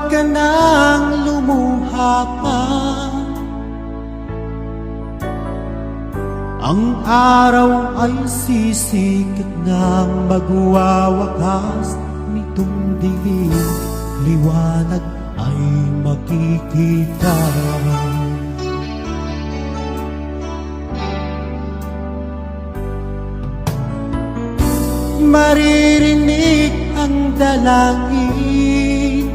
ka nang lumuha pa. Ang araw ay sisikat nang magwawakas nitong dilim, liwanag ay makikita. Maririnig ang dalangin,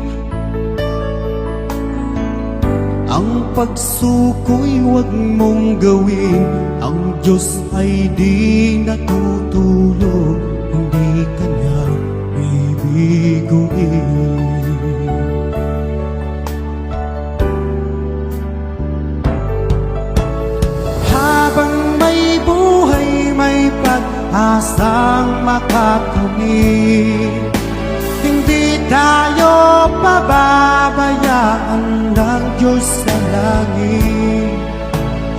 ang pagsuko'y huwag mong gawin. Ang Diyos ay di natutulog, hindi ka niya bibiguin. Habang may buhay, may pag-asang makakamit. Hindi tayo pababayaan ng Diyos sa langit.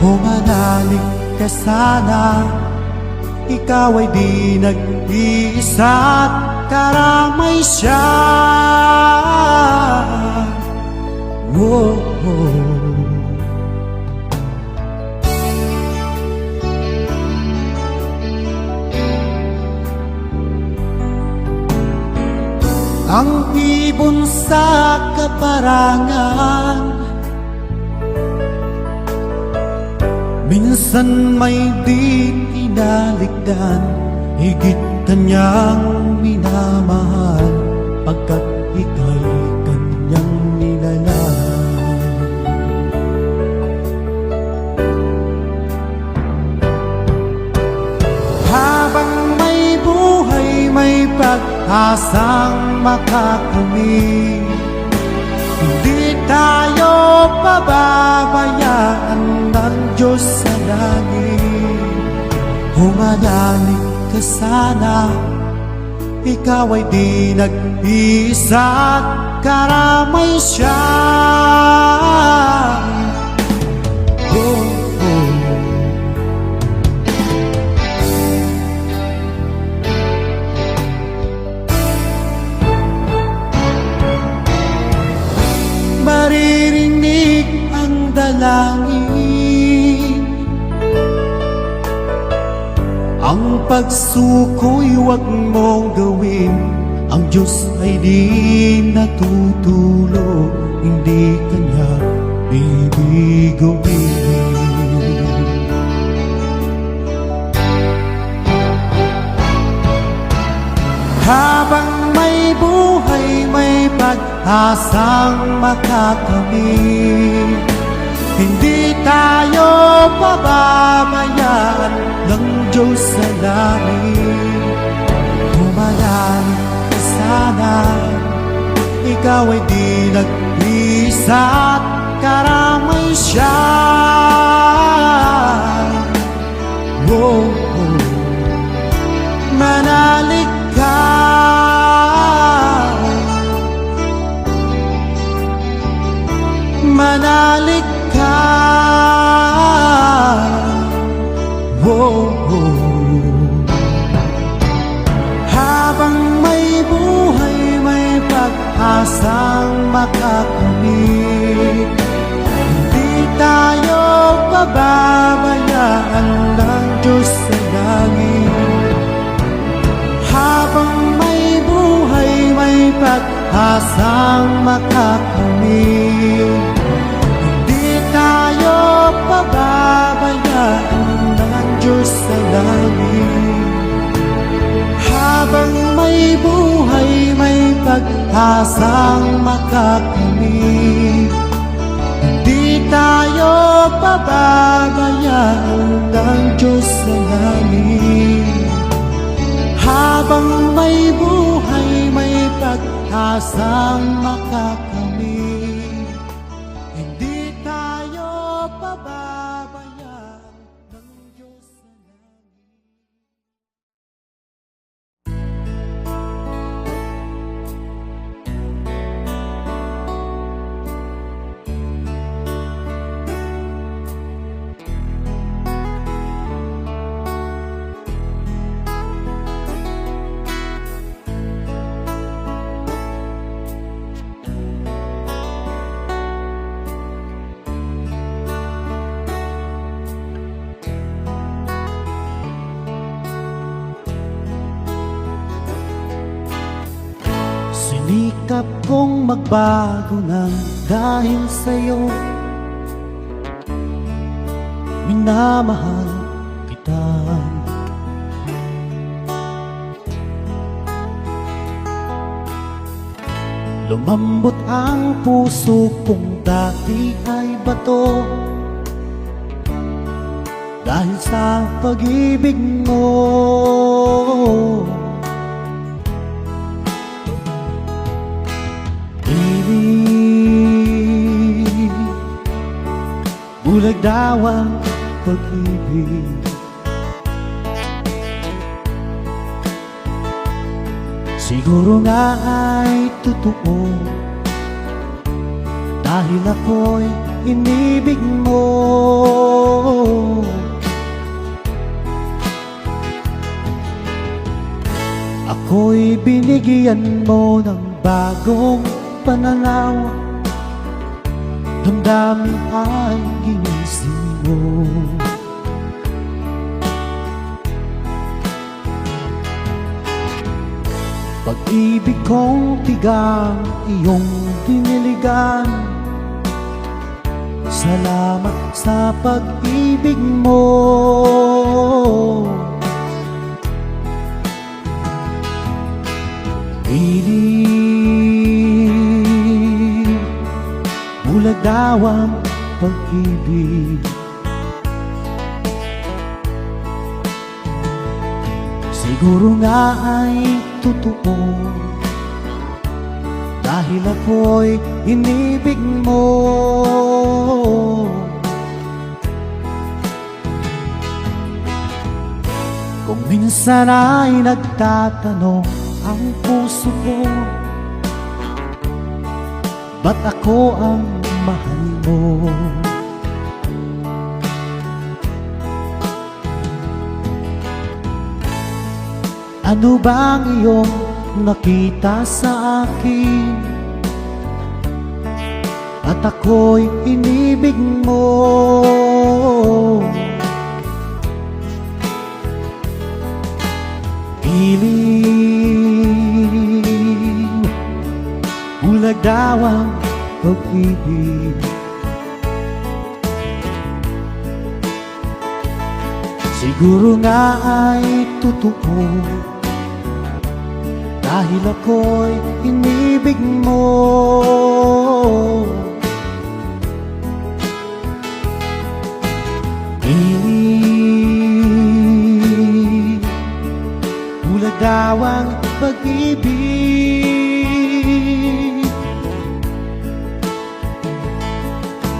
Humanalig ka sana, ikaw ay di nag-iisa't karamay siya. Whoa, whoa. Ang ibon sa kaparangan, minsan may di tinaligdan. Higit kanyang minamahal, pagkat ika'y kanyang nilalang. Habang may buhay, may pag-asang makakamit. Hindi tayo pababayaan ng Diyos sa langit. Humanalig ka sana, ikaw ay di nag-iisa't karamay siya. Oh, oh. Maririnig ang dalangin, ang pagsuko'y huwag mong gawin. Ang Diyos ay di natutulog, hindi ka niya bibiguin. Habang may buhay, may pag-asang makakamit. Hindi tayo pababayaan ng Diyos sa langit. Humanalig ka sana, ikaw ay di nag-iisa't karamay siya. Oh, oh. Manalig ka, manalig ka. Oh, oh. Habang may buhay, may pag-asang makakamit. Hindi tayo pababayaan ng Diyos sa langit. Habang may buhay, may pag-asang makakamit. Hindi tayo pababayaan ng Diyos sa langit. Habang may buhay, may pag-asang makakamit. Hindi tayo pababayaan ng Diyos sa langit. Habang may buhay, may pag-asang makakamit. Hindi tayo pababayaan ng Diyos sa langit. sikap kong magbago ng dahil sa'yo. Minamahal kita. Lumambot ang puso kong dati ay bato dahil sa pag-ibig mo. Ibig, bulag daw ang pag-ibig. Siguro nga ay totoo dahil ako'y inibig mo. Ako'y binigyan mo ng bagong pananaw, damdamin ay ginising mo. Pag-ibig kong tigang iyong diniligan, salamat sa pag-ibig mo. Piling, bulag daw ang pag-ibig. Siguro nga ay totoo dahil ako'y inibig mo. Kung minsan ay nagtatanong ang puso ko, ba't ako ang mahal mo? Ano bang iyong nakita sa akin at ako'y inibig mo? Piling, bulag daw ang pag-ibig. Siguro nga ay totoo dahil ako'y inibig mo. Piling, bulag daw ang pag-ibig.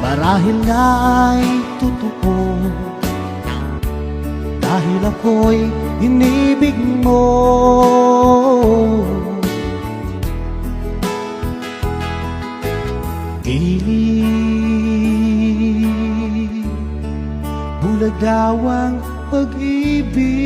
Marahil nga ay totoo dahil ako'y inibig mo. Piling, bulag daw ang pag-ibig.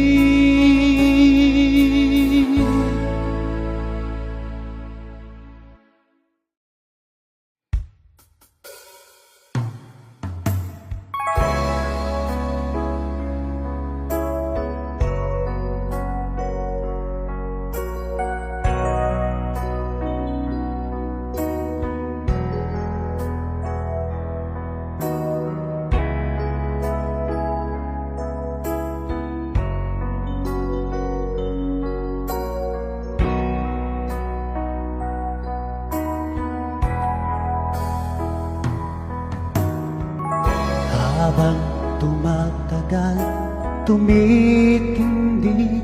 Habang tumatagal, tumitindi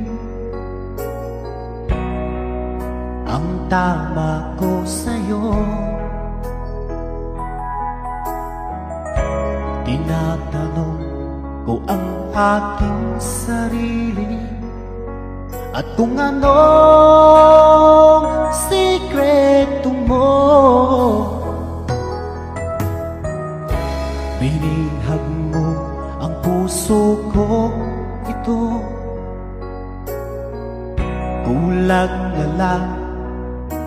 ang tama ko sa'yo. Tinatanong ko ang aking sarili at kung anong sikreto mo. Binihag mo ang puso ko ito, kulang na lang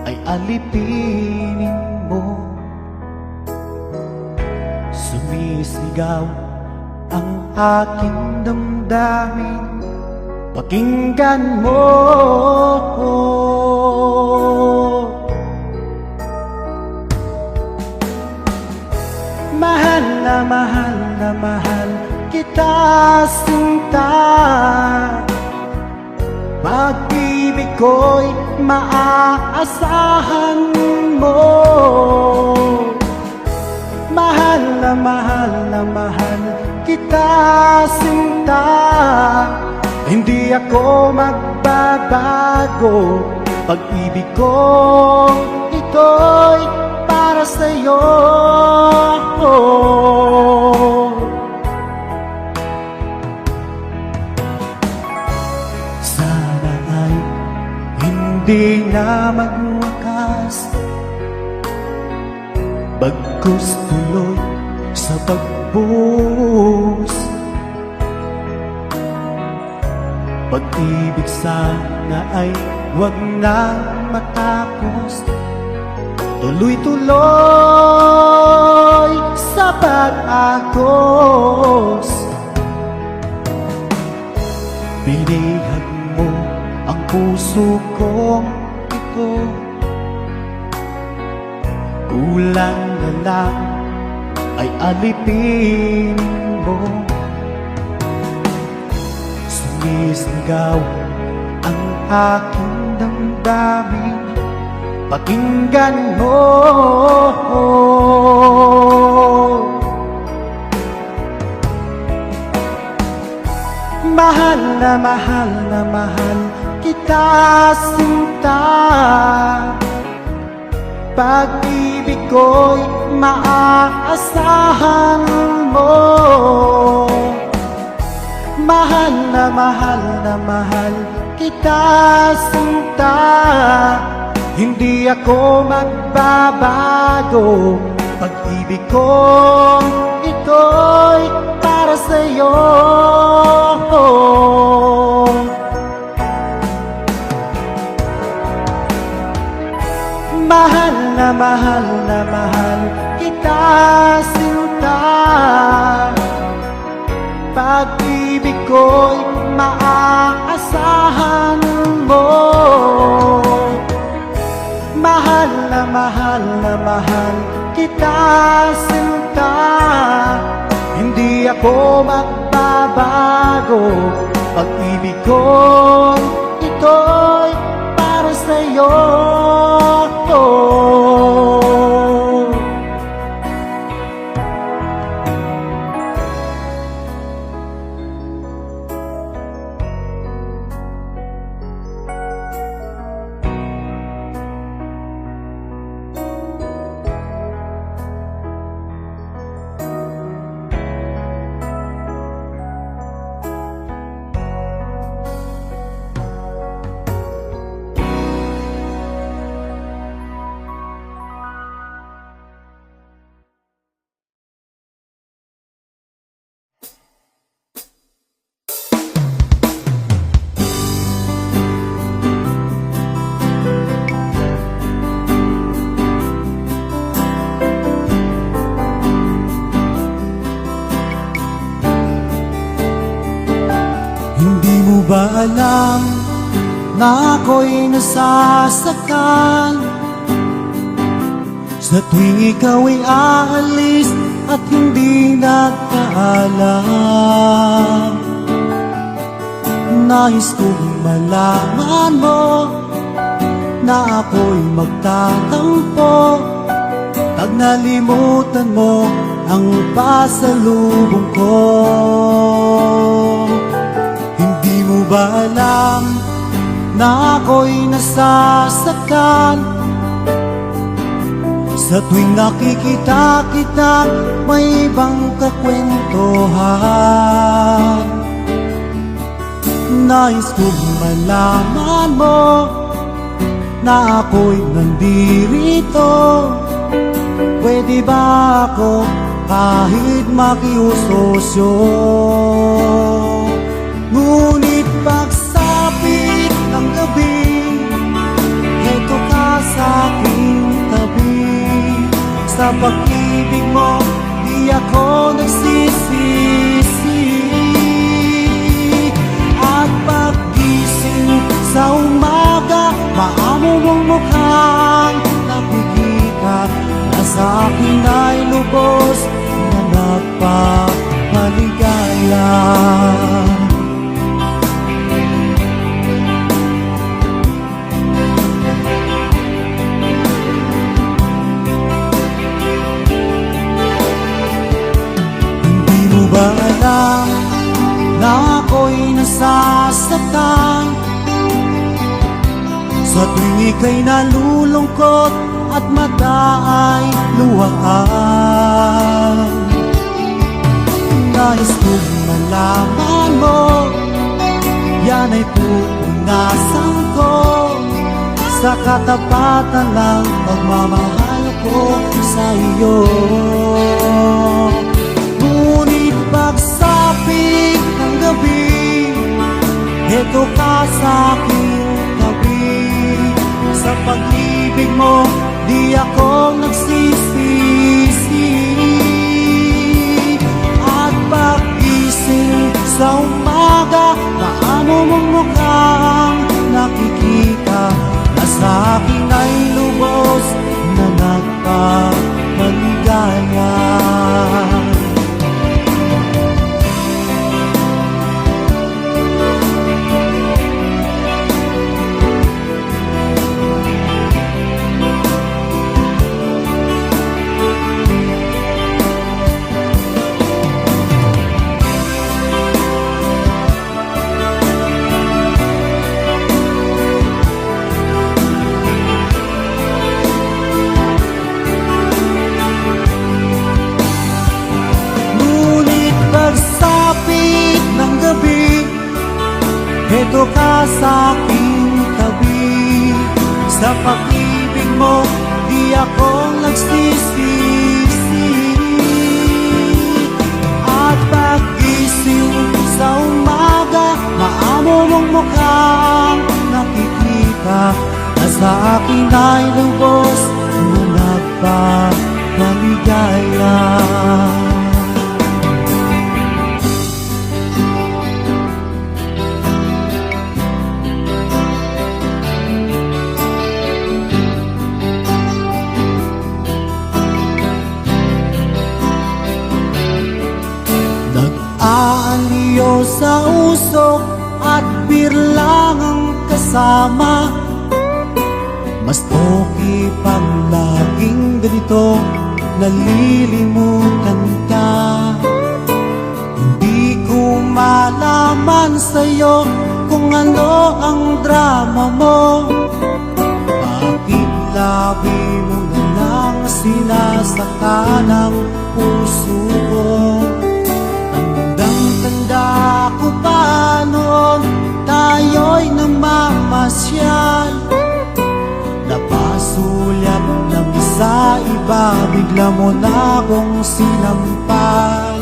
ay alipinin mo. Sumisigaw ang aking damdamin, pakinggan mo. mahal kita sinta. Pag-ibig ko'y maaasahan mo. Mahal na mahal kita sinta. Hindi ako magbabago. Pag-ibig ko ito'y para sa'yo. Sana ay hindi na magwakas, bagkus tuloy sa pagbuhos. Pag-ibig sana ay huwag na matapos, tuloy-tuloy sa pag-agos. Binihag mo ang puso kong ito, kulang na lang ay alipin mo. Sumisigaw ang aking damdamin, pakinggan mo. Mahal na mahal kita sinta. Pag-ibig ko'y maaasahan mo. Mahal na mahal kita sinta. Hindi ako magbabago. Pag-ibig ko ito'y para sa'yo. Mahal na mahal kita sinta. Pag-ibig ko'y maaasahan mo. Mahal na mahal kita sinta. Hindi ako magbabago. Pag-ibig ko ito'y para sa'yo. Hindi mo ba alam na ako'y nasasaktan sa tuwing ikaw ay aalis at hindi nagpaalam? Nais kong malaman mo na ako'y magtatampo pag nalimutan mo ang pasalubong ko. Di mo ba alam na ako'y nasasaktan sa tuwing nakikita kita may ibang kakwentuhan? Nais kong malaman mo na ako'y nandirito. Pwede ba ako kahit makiusosyo? Ngunit pagsapit ng gabi, heto ka sa aking tabi. Sa pag-ibig mo, di ako nagsisisi. At pag-gising sa umaga, maamo mong mukhang nakikita na sa akin ay lubos na ako'y nasasaktan. Sa tuwing ika'y nalulungkot at mata ay luhaan, nais kong malaman mo, yan ay pupunasan ko sa katapatan ng pagmamahal ko sa iyo. Ngunit pagsapit ng gabi, eto ka sa aking tabi. Sa pag-ibig mo, di ako nagsisisi. At pag-gising sa umaga, paano mong mukhang nakikita na sa akin ay lubos na nagpapaligaya. Pagsapit ng gabi, eto ka sa aking tabi. Sa pag-ibig mo, di ako nagsisisi. At pag-isip sa umaga, maamo mong mukhang nakikita na sa akin ay lubos na nagpapaligaya. Nag-aaliyo sa usok at birlang ang kasama. Mas okay pang laging ganito, nalilimutan ka. Hindi ko malaman sa'yo kung ano ang drama mo. Bakit labi mo na lang sinasaka ng puso ko? Tanda ko pa noon, tayo'y namamasyal. Napasulyap ng isa iba, bigla mo na akong sinampal.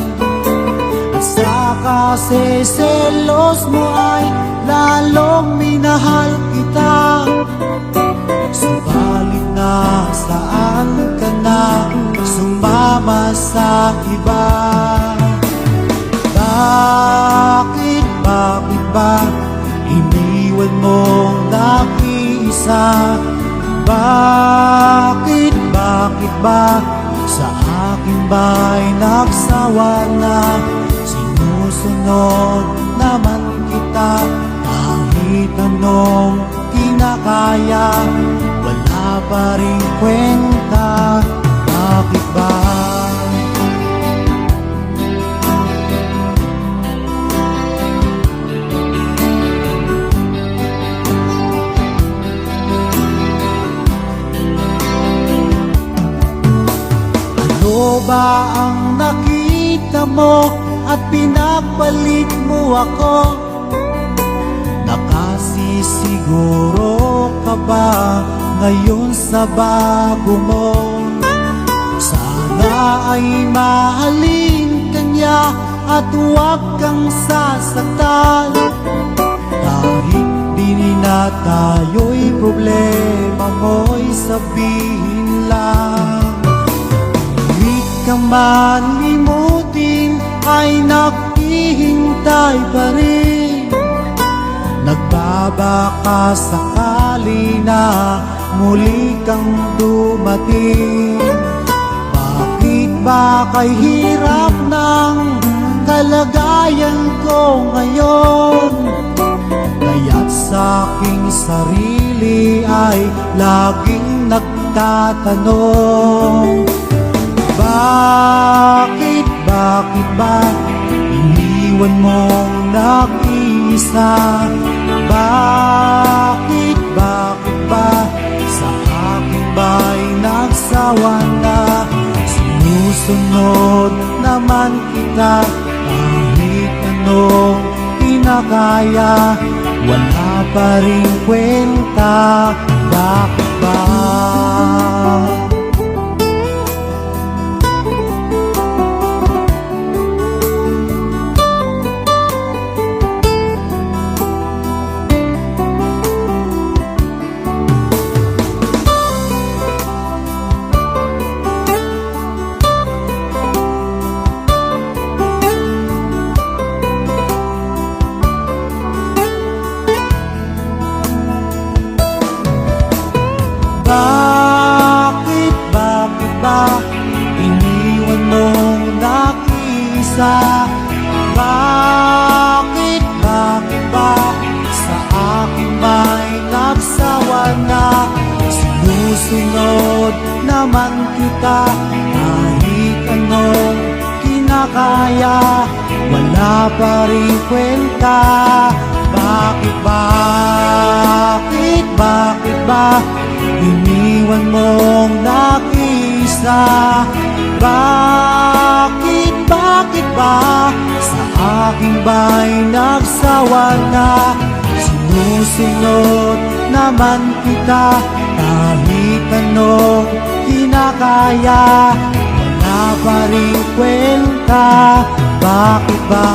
At sa kasi selos mo ay lalong minahal kita. Subalit na saan ka na sumama sa iba? Bakit ba iniwan mong nag-iisa? Bakit ba sa akin ba'y nagsawa na? Sinusunod naman kita kahit anong kinakaya, wala pa rin kwenta. Bakit ba? Ano ba ang nakita mo at pinapalit mo ako? Nakasisiguro ka ba ngayon sa bago mo? Sana ay mahalin ka niya at huwag kang sasaktan. Kahit di na tayo'y problema mo'y sabihin lang. Ka man limutin ay naghihintay pa rin. Nagbabaka sakali na muli kang dumating. Bakit ba kay hirap ng kalagayan ko ngayon? Kaya't sa aking sarili ay laging nagtatanong, bakit ba iniwan mong nag-iisa? Bakit ba sa aking ba'y nagsawa na? Sinusunod naman kita kahit anong kinakaya, wala pa rin kwenta. Bakit ba? Bakit ba iniwan mong nag-iisa? Bakit ba sa akin ba'y nagsawa na? Sinusunod naman kita kahit anong kinakaya, wala pa rin kwenta. Bakit ba iniwan mong nag-iisa? Bakit ba sa aking ba'y nagsawa na? Sinusunod naman kita kahit anong kinakaya, wala pa rin kwenta. Bakit ba?